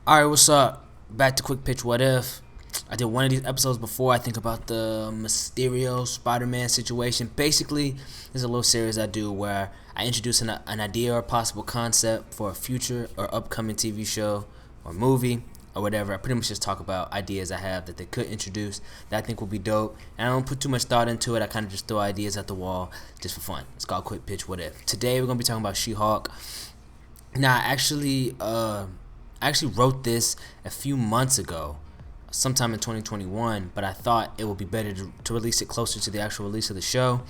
Alright, what's up? Back to Quick Pitch What If. I did one of these episodes before. I think about the Mysterio Spider-Man situation. Basically, there's a little series I do where I introduce an idea or a possible concept for a future or upcoming TV show or movie or whatever. I pretty much just talk about ideas I have that they could introduce that I think will be dope. And I don't put too much thought into it. I kind of just throw ideas at the wall just for fun. It's called Quick Pitch What If. Today we're going to be talking about She-Hulk. Now, I actually wrote this a few months ago, sometime in 2021, but I thought it would be better to release it closer to the actual release of the show.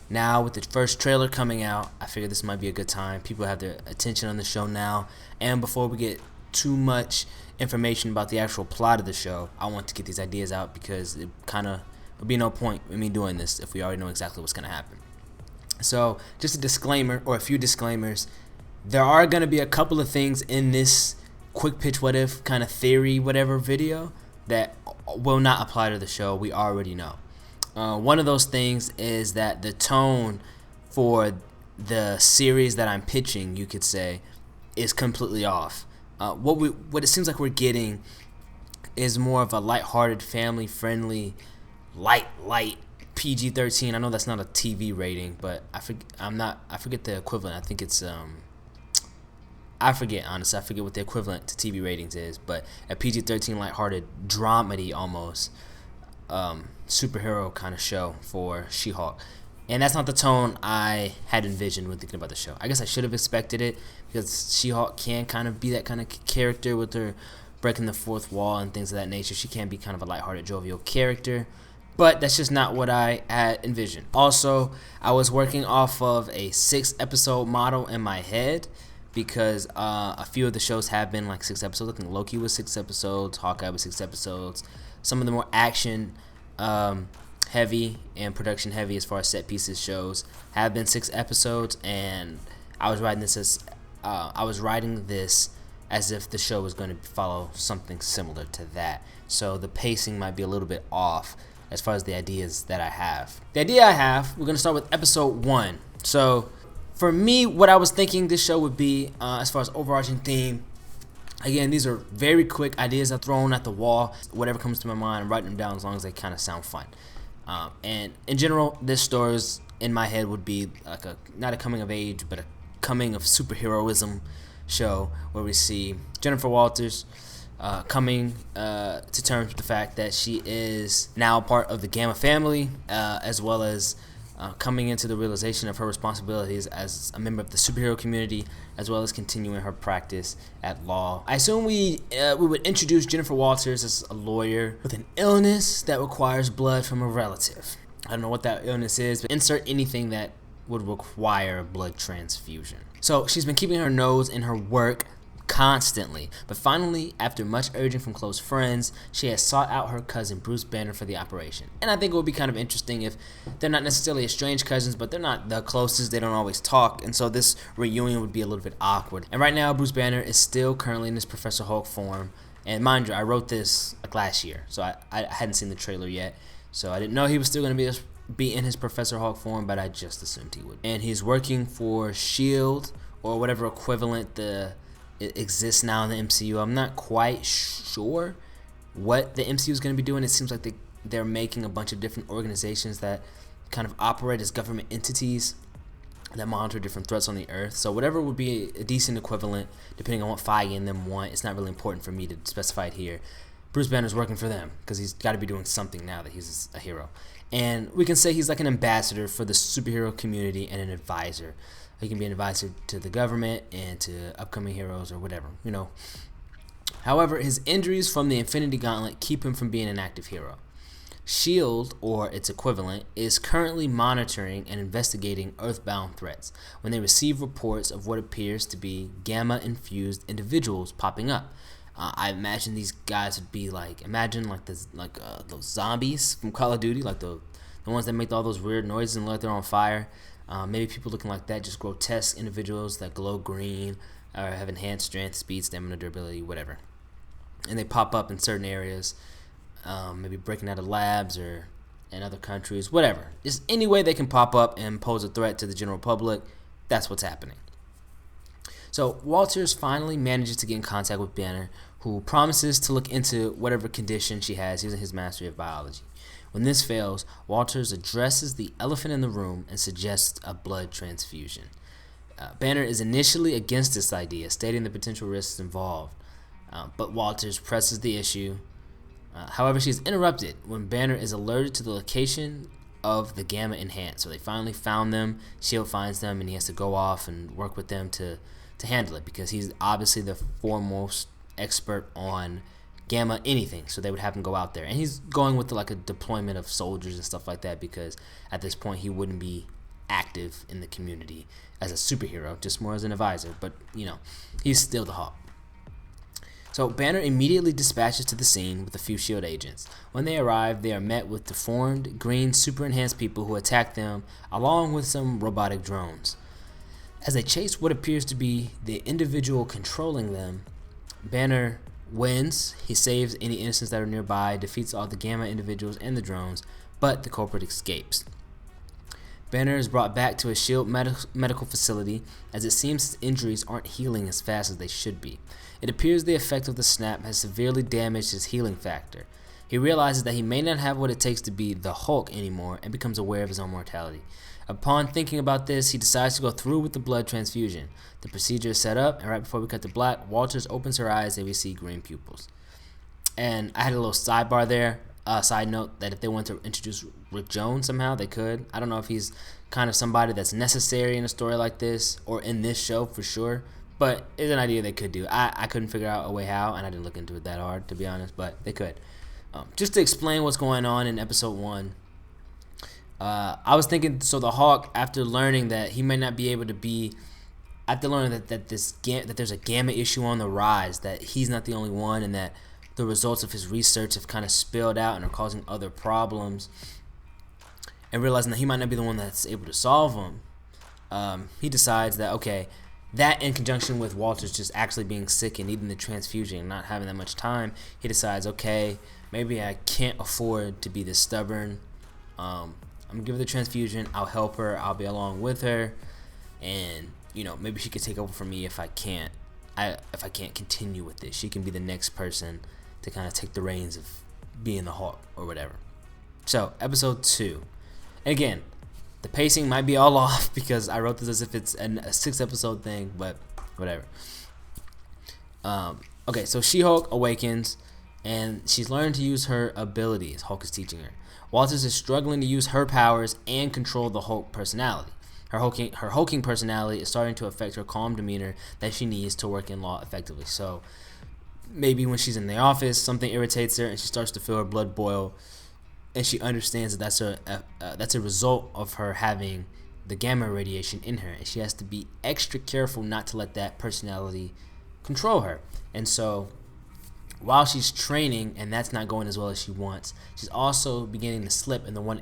Now, with the first trailer coming out, I figured this might be a good time. People have their attention on the show now, and before we get too much information about the actual plot of the show, I want to get these ideas out because it kind of would be no point in me doing this if we already know exactly what's going to happen. So, just a disclaimer, or a few disclaimers. There are going to be a couple of things in this quick pitch what if kind of theory whatever video that will not apply to the show. We already know. One of those things is that the tone for the series that I'm pitching, you could say, is completely off. What it seems like we're getting is more of a lighthearted, family-friendly, light PG-13. I know that's not a TV rating, but I forget the equivalent. I think it's honestly. I forget what the equivalent to TV ratings is, but a PG-13 lighthearted dramedy almost superhero kind of show for She-Hulk. And that's not the tone I had envisioned when thinking about the show. I guess I should have expected it because She-Hulk can kind of be that kind of character with her breaking the fourth wall and things of that nature. She can be kind of a lighthearted, jovial character. But that's just not what I had envisioned. Also, I was working off of a 6-episode model in my head, because a few of the shows have been like 6 episodes. I think Loki was 6 episodes, Hawkeye was 6 episodes. Some of the more action heavy and production heavy as far as set pieces shows have been 6 episodes, and I was writing this as if the show was going to follow something similar to that. So the pacing might be a little bit off as far as the ideas that I have. The idea I have, we're going to start with episode 1. So for me, what I was thinking this show would be, as far as overarching theme, again, these are very quick ideas I've thrown at the wall. Whatever comes to my mind, I'm writing them down as long as they kind of sound fun. And in general, this story in my head would be like not a coming of age, but a coming of superheroism show where we see Jennifer Walters coming to terms with the fact that she is now part of the Gamma family, as well as coming into the realization of her responsibilities as a member of the superhero community, as well as continuing her practice at law. I assume we would introduce Jennifer Walters as a lawyer with an illness that requires blood from a relative. I don't know what that illness is, but insert anything that would require a blood transfusion. So she's been keeping her nose in her work constantly, but finally, after much urging from close friends, she has sought out her cousin Bruce Banner for the operation. And I think it would be kind of interesting if they're not necessarily estranged cousins, but they're not the closest, they don't always talk, and so this reunion would be a little bit awkward. And right now, Bruce Banner is still currently in his Professor Hulk form, and mind you, I wrote this like last year, so I hadn't seen the trailer yet, so I didn't know he was still going to be in his Professor Hulk form, but I just assumed he would. And he's working for S.H.I.E.L.D., or whatever equivalent it exists now in the MCU. I'm not quite sure what the MCU is going to be doing. It seems like they're making a bunch of different organizations that kind of operate as government entities that monitor different threats on the earth. So whatever would be a decent equivalent, depending on what Feige and them want, it's not really important for me to specify it here. Bruce Banner's working for them because he's got to be doing something now that he's a hero. And we can say he's like an ambassador for the superhero community and an advisor. He can be an advisor to the government and to upcoming heroes or whatever, you know. However, his injuries from the Infinity Gauntlet keep him from being an active hero. S.H.I.E.L.D., or its equivalent, is currently monitoring and investigating Earthbound threats when they receive reports of what appears to be Gamma-infused individuals popping up. I imagine these guys would be like, those zombies from Call of Duty, like the ones that make all those weird noises and look like they're on fire. Maybe people looking like that, just grotesque individuals that glow green or have enhanced strength, speed, stamina, durability, whatever. And they pop up in certain areas, maybe breaking out of labs or in other countries, whatever. Just any way they can pop up and pose a threat to the general public, that's what's happening. So Walters finally manages to get in contact with Banner, who promises to look into whatever condition she has using his mastery of biology. When this fails, Walters addresses the elephant in the room and suggests a blood transfusion. Banner is initially against this idea, stating the potential risks involved, but Walters presses the issue. However, she is interrupted when Banner is alerted to the location of the Gamma Enhanced. So they finally found them, S.H.I.E.L.D. finds them, and he has to go off and work with them to handle it, because he's obviously the foremost expert on Gamma anything. So they would have him go out there, and he's going with like a deployment of soldiers and stuff like that, because at this point he wouldn't be active in the community as a superhero, just more as an advisor. But he's still the Hawk. So Banner immediately dispatches to the scene with a few S.H.I.E.L.D. agents. When they arrive, they are met with deformed, green, super enhanced people who attack them, along with some robotic drones. As they chase what appears to be the individual controlling them, Banner wins. He saves any innocents that are nearby, defeats all the Gamma individuals and the drones, but the culprit escapes. Banner is brought back to a S.H.I.E.L.D. medical facility, as it seems his injuries aren't healing as fast as they should be. It appears the effect of the snap has severely damaged his healing factor. He realizes that he may not have what it takes to be the Hulk anymore, and becomes aware of his own mortality. Upon thinking about this, he decides to go through with the blood transfusion. The procedure is set up, and right before we cut to black, Walters opens her eyes and we see green pupils. And I had a little sidebar there, side note, that if they want to introduce Rick Jones somehow, they could. I don't know if he's kind of somebody that's necessary in a story like this, or in this show for sure, but it's an idea they could do. I couldn't figure out a way how, and I didn't look into it that hard, to be honest, but they could. Just to explain what's going on in episode 1, I was thinking, so the Hawk, after learning that he may not be able to be, after learning that there's a Gamma issue on the rise, that he's not the only one, and that the results of his research have kind of spilled out and are causing other problems, and realizing that he might not be the one that's able to solve them, he decides that, okay, that in conjunction with Walters just actually being sick and needing the transfusion and not having that much time, he decides, okay, maybe I can't afford to be this stubborn. I'm gonna give her the transfusion. I'll help her. I'll be along with her, and maybe she could take over for me if I can't continue with this. She can be the next person to kind of take the reins of being the Hawk or whatever. So episode 2, and again, the pacing might be all off because I wrote this as if it's a 6-episode thing, but whatever. Okay, so She-Hulk awakens, and she's learned to use her abilities. Hulk is teaching her. Walters is struggling to use her powers and control the Hulk personality. Her hulking personality is starting to affect her calm demeanor that she needs to work in law effectively. So maybe when she's in the office, something irritates her and she starts to feel her blood boil, and she understands that that's a result of her having the gamma radiation in her, and she has to be extra careful not to let that personality control her. And so while she's training and that's not going as well as she wants, she's also beginning to slip in the one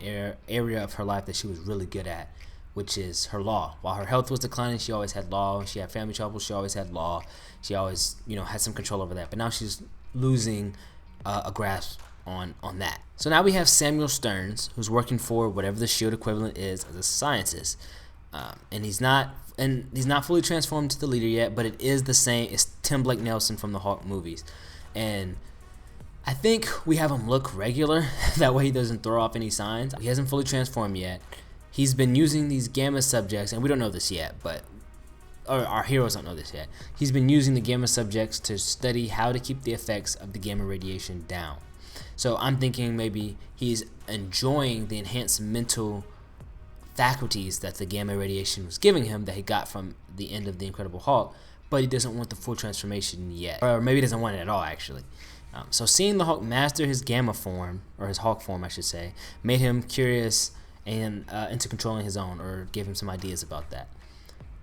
area of her life that she was really good at, which is her law. While her health was declining, she always had law. She had family trouble, she always had law. She always, had some control over that. But now she's losing a grasp on that. So now we have Samuel Stearns, who's working for whatever the S.H.I.E.L.D. equivalent is as a scientist. And he's not fully transformed to the leader yet, but it is the same. It's Tim Blake Nelson from the Hawk movies. And I think we have him look regular. That way he doesn't throw off any signs. He hasn't fully transformed yet. He's been using these gamma subjects, and we don't know this yet, or our heroes don't know this yet. He's been using the gamma subjects to study how to keep the effects of the gamma radiation down. So I'm thinking maybe he's enjoying the enhanced mental faculties that the gamma radiation was giving him, that he got from the end of The Incredible Hulk, but he doesn't want the full transformation yet. Or maybe he doesn't want it at all, actually. So seeing the Hulk master his gamma form, or his Hulk form, I should say, made him curious and into controlling his own, or gave him some ideas about that.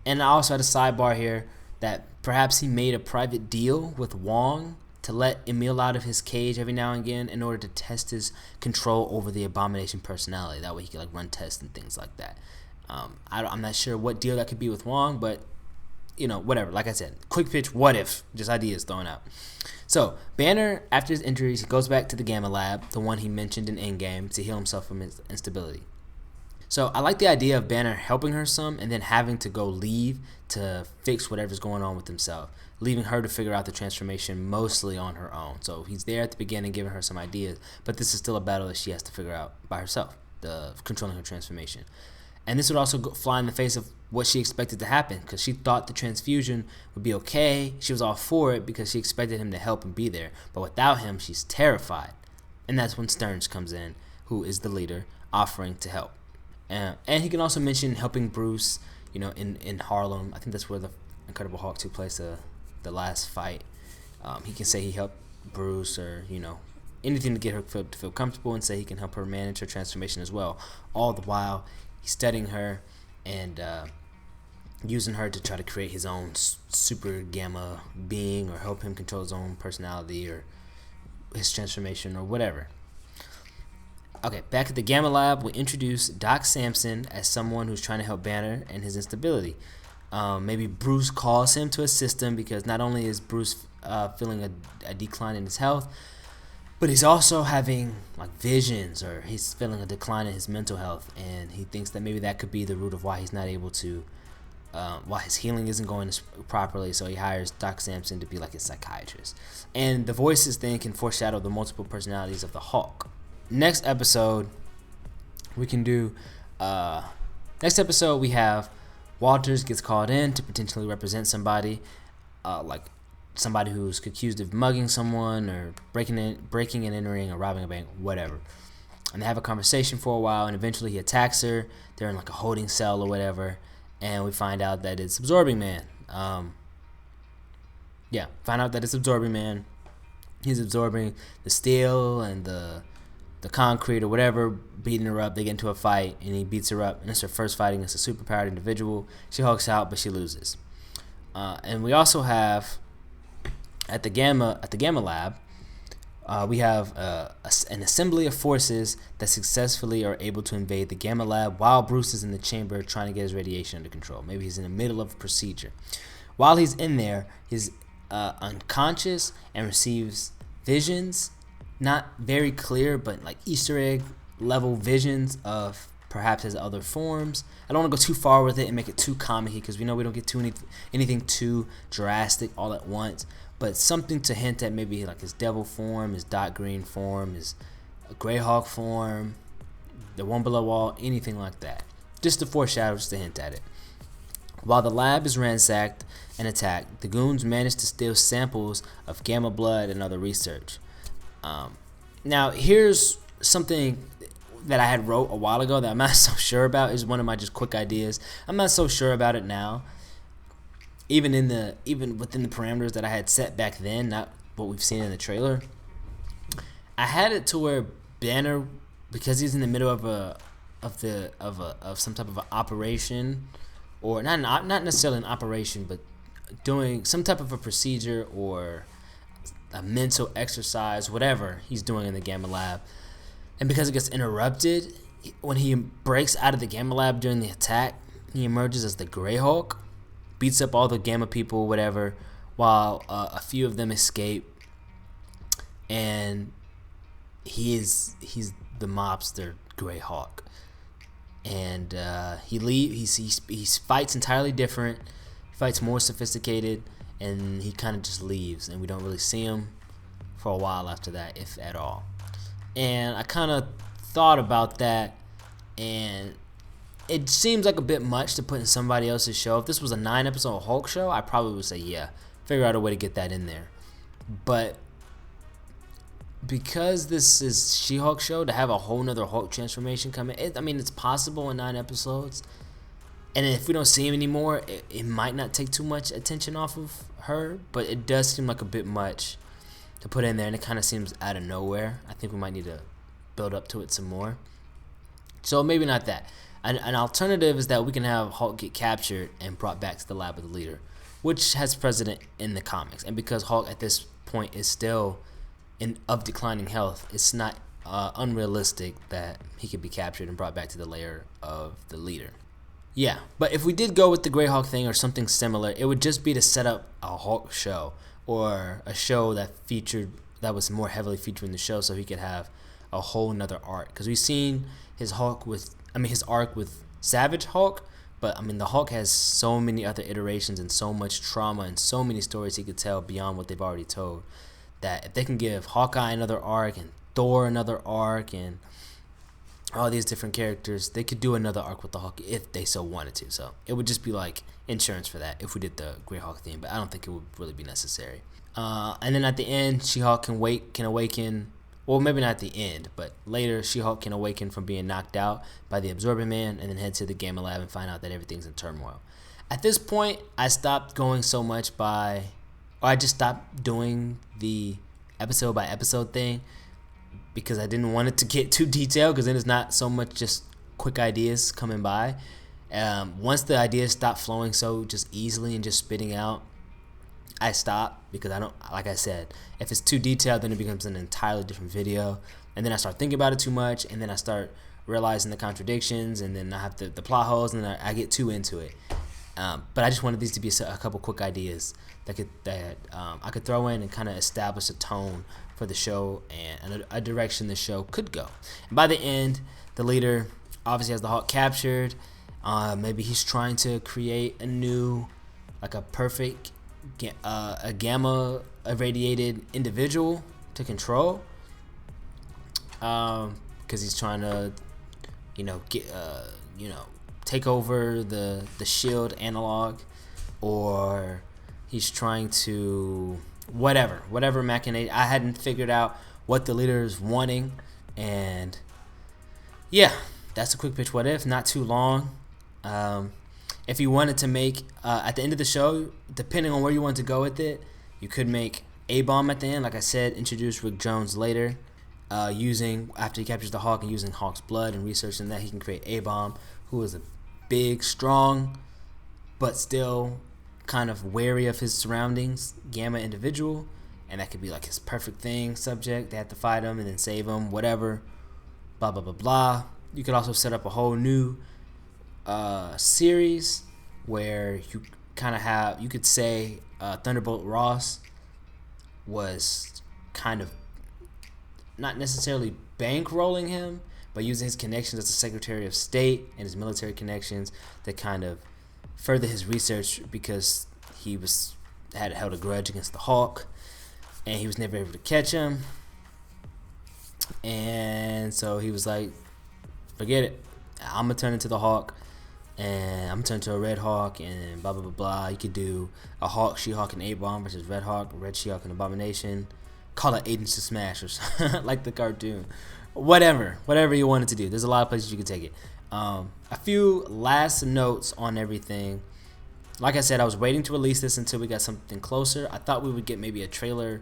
And I also had a sidebar here that perhaps he made a private deal with Wong to let Emil out of his cage every now and again in order to test his control over the Abomination personality. That way he could run tests and things like that. I'm not sure what deal that could be with Wong, but whatever. Like I said, quick pitch, what if? Just ideas thrown out. So Banner, after his injuries, he goes back to the Gamma Lab, the one he mentioned in Endgame, to heal himself from his instability. So I like the idea of Banner helping her some and then having to go leave to fix whatever's going on with himself, leaving her to figure out the transformation mostly on her own. So he's there at the beginning giving her some ideas, but this is still a battle that she has to figure out by herself, the controlling her transformation. And this would also fly in the face of what she expected to happen, because she thought the transfusion would be okay. She was all for it because she expected him to help and be there. But without him, she's terrified. And that's when Stearns comes in, who is the leader, offering to help. And he can also mention helping Bruce, in Harlem. I think that's where the Incredible Hulk took place, the last fight. He can say he helped Bruce, or, anything to get her to feel comfortable, and say he can help her manage her transformation as well. All the while, he's studying her and using her to try to create his own super gamma being, or help him control his own personality or his transformation or whatever. Okay, back at the Gamma Lab, we introduce Doc Samson as someone who's trying to help Banner and his instability. Maybe Bruce calls him to assist him, because not only is Bruce feeling a decline in his health, but he's also having visions, or he's feeling a decline in his mental health, and he thinks that maybe that could be the root of why he's not able to, why his healing isn't going properly. So he hires Doc Samson to be like his psychiatrist. And the voices thing can foreshadow the multiple personalities of the Hulk. Next episode, we have Walters gets called in to potentially represent somebody, somebody who's accused of mugging someone, or breaking and entering, or robbing a bank, whatever. And they have a conversation for a while, and eventually he attacks her. They're in a holding cell or whatever, and we find out that it's Absorbing Man. Find out that it's Absorbing Man. He's absorbing the steel and the concrete or whatever, beating her up. They get into a fight, and he beats her up, and it's her first fight against a superpowered individual. She hulks out, but she loses. And we also have at the Gamma Lab, we have an assembly of forces that successfully are able to invade the Gamma Lab while Bruce is in the chamber trying to get his radiation under control. Maybe he's in the middle of a procedure. While he's in there, he's unconscious and receives visions, not very clear, but Easter egg level visions of perhaps his other forms. I don't want to go too far with it and make it too comic, because we know we don't get anything too drastic all at once, but something to hint at maybe his devil form, his Dot Green form, his Greyhawk form, the one below all, anything like that. Just to foreshadow, just to hint at it. While the lab is ransacked and attacked, the goons manage to steal samples of gamma blood and other research. Now, here's something that I had wrote a while ago that I'm not so sure about. Is one of my just quick ideas. I'm not so sure about it now. Even within the parameters that I had set back then, not what we've seen in the trailer. I had it to where Banner, because he's in the middle of some type of an operation, or not necessarily an operation, but doing some type of a procedure or a mental exercise, whatever he's doing in the Gamma Lab. And because it gets interrupted, when he breaks out of the Gamma Lab during the attack, he emerges as the Greyhawk, beats up all the Gamma people, whatever, while a few of them escape. And he's the mobster Greyhawk. And he fights entirely different, fights more sophisticated, and he kind of just leaves, and we don't really see him for a while after that, if at all. And I kind of thought about that, and it seems like a bit much to put in somebody else's show. If this was a 9-episode Hulk show, I probably would say, yeah, figure out a way to get that in there. But because this is She-Hulk show, to have a whole nother Hulk transformation coming, it's possible in 9 episodes. And if we don't see him anymore, it might not take too much attention off of her, but it does seem like a bit much to put in there, and it kind of seems out of nowhere. I think we might need to build up to it some more. So maybe not that. An alternative is that we can have Hulk get captured and brought back to the lab of the leader, which has precedent in the comics. And because Hulk at this point is still of declining health, it's not unrealistic that he could be captured and brought back to the lair of the leader. Yeah, but if we did go with the Greyhawk thing or something similar, it would just be to set up a Hulk show, or a show that was more heavily featured in the show, so he could have a whole nother arc. Because we've seen his Hulk his arc with Savage Hulk. But I mean, the Hulk has so many other iterations and so much trauma and so many stories he could tell beyond what they've already told, that if they can give Hawkeye another arc and Thor another arc and all these different characters, they could do another arc with the Hulk if they so wanted to. So it would just be like insurance for that if we did the Great Hulk theme, but I don't think it would really be necessary. And then at the end, She-Hulk can awaken. Well, maybe not at the end, but later She-Hulk can awaken from being knocked out by the Absorbing Man and then head to the Gamma Lab and find out that everything's in turmoil. At this point, I stopped going so much I just stopped doing the episode by episode thing because I didn't want it to get too detailed, because then it's not so much just quick ideas coming by. Once the ideas stop flowing so just easily and just spitting out, I stop, because I don't, like I said, if it's too detailed, then it becomes an entirely different video, and then I start thinking about it too much, and then I start realizing the contradictions, and then I have the plot holes, and then I get too into it. But I just wanted these to be a couple quick ideas that I could throw in and kind of establish a tone for the show and a direction the show could go. And by the end, the leader obviously has the Hulk captured. Maybe he's trying to create a new, like a perfect, a gamma irradiated individual to control, because he's trying to, take over the shield analog, or he's trying to whatever machinate. I hadn't figured out what the leader is wanting, and yeah, that's a quick pitch. What if? Not too long. If you wanted to make, at the end of the show, depending on where you want to go with it, you could make A-Bomb at the end. Like I said, introduce Rick Jones later, after he captures the Hulk and using Hulk's blood and researching that, he can create A-Bomb, who is a big, strong, but still kind of wary of his surroundings, gamma individual. And that could be like his perfect thing subject. They have to fight him and then save him, whatever, blah, blah, blah, blah. You could also set up a whole new series where you kind of have, you could say Thunderbolt Ross was kind of not necessarily bankrolling him, but using his connections as the Secretary of State and his military connections to kind of further his research, because he had held a grudge against the Hulk and he was never able to catch him, and so he was like, forget it, I'm gonna turn into the Hulk, and I'm gonna turn into a Red Hawk, and blah blah blah blah. You could do a Hulk, She-Hulk, and A-Bomb versus Red Hawk, Red She-Hulk, and Abomination. Call it Agents to Smash or something, like the cartoon. Whatever you wanted to do. There's a lot of places you could take it. A few last notes on everything. Like I said, I was waiting to release this until we got something closer. I thought we would get maybe a trailer.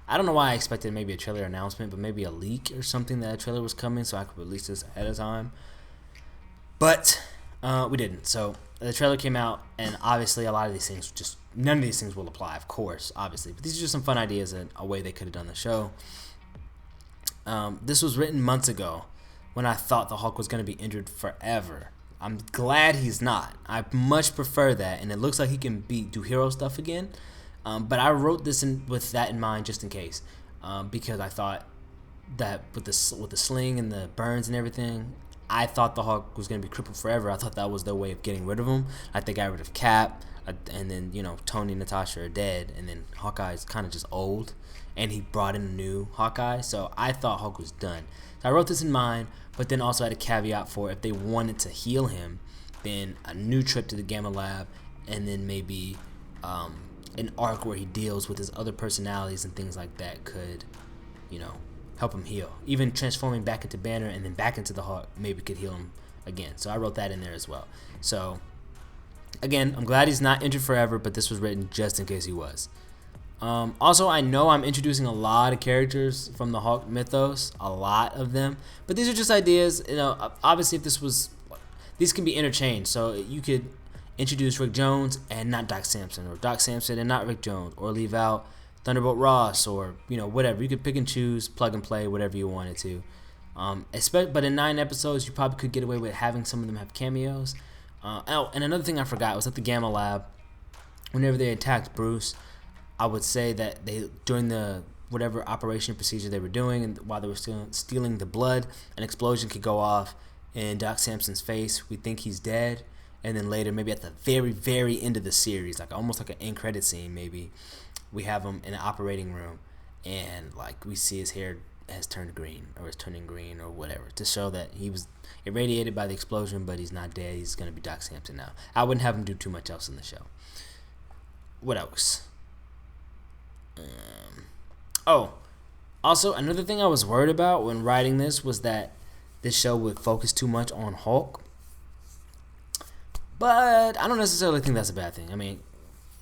I don't know why I expected maybe a trailer announcement, but maybe a leak or something that a trailer was coming so I could release this ahead of time. But we didn't. So the trailer came out, and obviously a lot of these things, just none of these things will apply, of course, obviously. But these are just some fun ideas and a way they could have done the show. This was written months ago when I thought the Hulk was going to be injured forever. I'm glad he's not. I much prefer that, and it looks like he can do hero stuff again. But I wrote this with that in mind, just in case, because I thought that with the sling and the burns and everything, I thought the Hulk was going to be crippled forever. I thought that was their way of getting rid of him. Like they got rid of Cap, and then Tony and Natasha are dead, and then Hawkeye's kind of just old, and he brought in a new Hawkeye. So I thought Hulk was done. So I wrote this in mind, but then also had a caveat for if they wanted to heal him, then a new trip to the Gamma Lab, and then maybe an arc where he deals with his other personalities and things like that could, help him heal. Even transforming back into Banner and then back into the Hulk maybe could heal him again. So I wrote that in there as well. So again, I'm glad he's not injured forever, but this was written just in case he was. Also, I know I'm introducing a lot of characters from the Hulk mythos, a lot of them, but these are just ideas. Obviously, these can be interchanged. So you could introduce Rick Jones and not Doc Samson, or Doc Samson and not Rick Jones, or leave out Thunderbolt Ross, or whatever. You could pick and choose, plug and play, whatever you wanted to. But in 9 episodes, you probably could get away with having some of them have cameos. And another thing I forgot was at the Gamma Lab, whenever they attacked Bruce, I would say that during the whatever operation procedure they were doing, and while they were still stealing the blood, an explosion could go off in Doc Samson's face. We think he's dead, and then later, maybe at the very, very end of the series, like almost like an end credit scene, maybe we have him in an operating room, and like we see his hair has turned green, or is turning green, or whatever, to show that he was irradiated by the explosion, but he's not dead. He's gonna be Doc Samson now. I wouldn't have him do too much else in the show. What else? Oh, also another thing I was worried about when writing this was that this show would focus too much on Hulk. But I don't necessarily think that's a bad thing. I mean,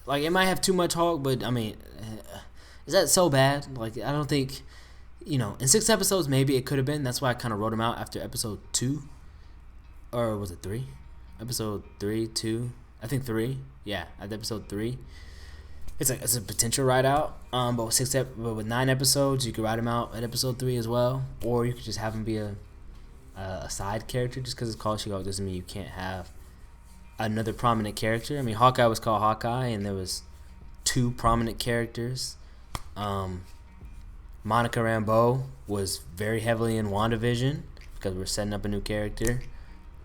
like, it might have too much Hulk, but I mean, is that so bad? Like, I don't think, in 6 episodes maybe it could have been. That's why I kind of wrote him out after episode 2, or was it 3? Episode 3, 2, I think 3. Yeah, at episode 3. It's a potential write out. But with 9 episodes, you could write him out at episode 3 as well, or you could just have him be a side character. Just because it's called She-Hulk doesn't mean you can't have another prominent character. I mean, Hawkeye was called Hawkeye, and there was 2 prominent characters. Monica Rambeau was very heavily in WandaVision because we're setting up a new character.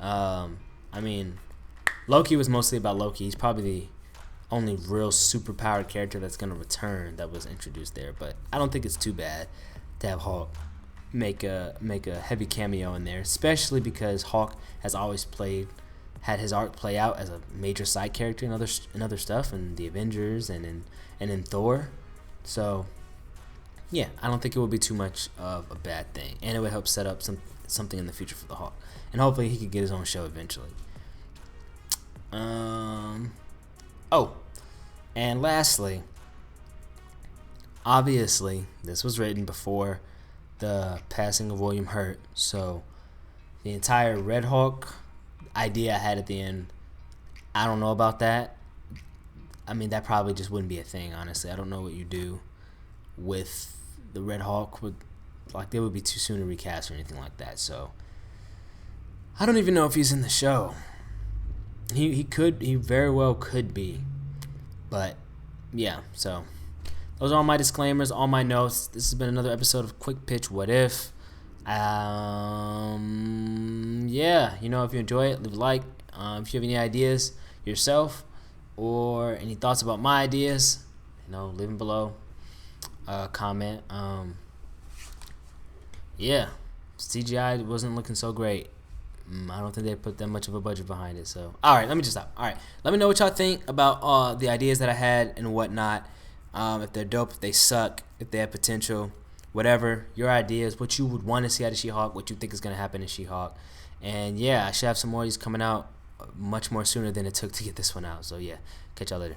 I mean, Loki was mostly about Loki. He's probably the only real superpowered character that's going to return that was introduced there. But I don't think it's too bad to have Hulk make a heavy cameo in there, especially because Hulk has always had his arc play out as a major side character in other stuff, in the Avengers and in Thor. So yeah, I don't think it would be too much of a bad thing, and it would help set up something in the future for the Hulk, and hopefully he could get his own show eventually. Oh, and lastly, obviously this was written before the passing of William Hurt, so the entire Red Hulk idea I had at the end, I don't know about that. I mean, that probably just wouldn't be a thing, honestly. I don't know what you do with the Red Hulk. They would be too soon to recast or anything like that. So I don't even know if he's in the show. He very well could be. But yeah, so those are all my disclaimers, all my notes. This has been another episode of Quick Pitch What If. Yeah, if you enjoy it, leave a like. If you have any ideas yourself or any thoughts about my ideas, leave them below. Comment. Yeah, CGI wasn't looking so great. I don't think they put that much of a budget behind it. So, all right, let me just stop. All right, let me know what y'all think about the ideas that I had and whatnot. If they're dope, if they suck, if they have potential, whatever. Your ideas, what you would want to see out of She-Hulk, what you think is going to happen in She-Hulk. And yeah, I should have some more of these coming out much more sooner than it took to get this one out. So yeah, catch y'all later.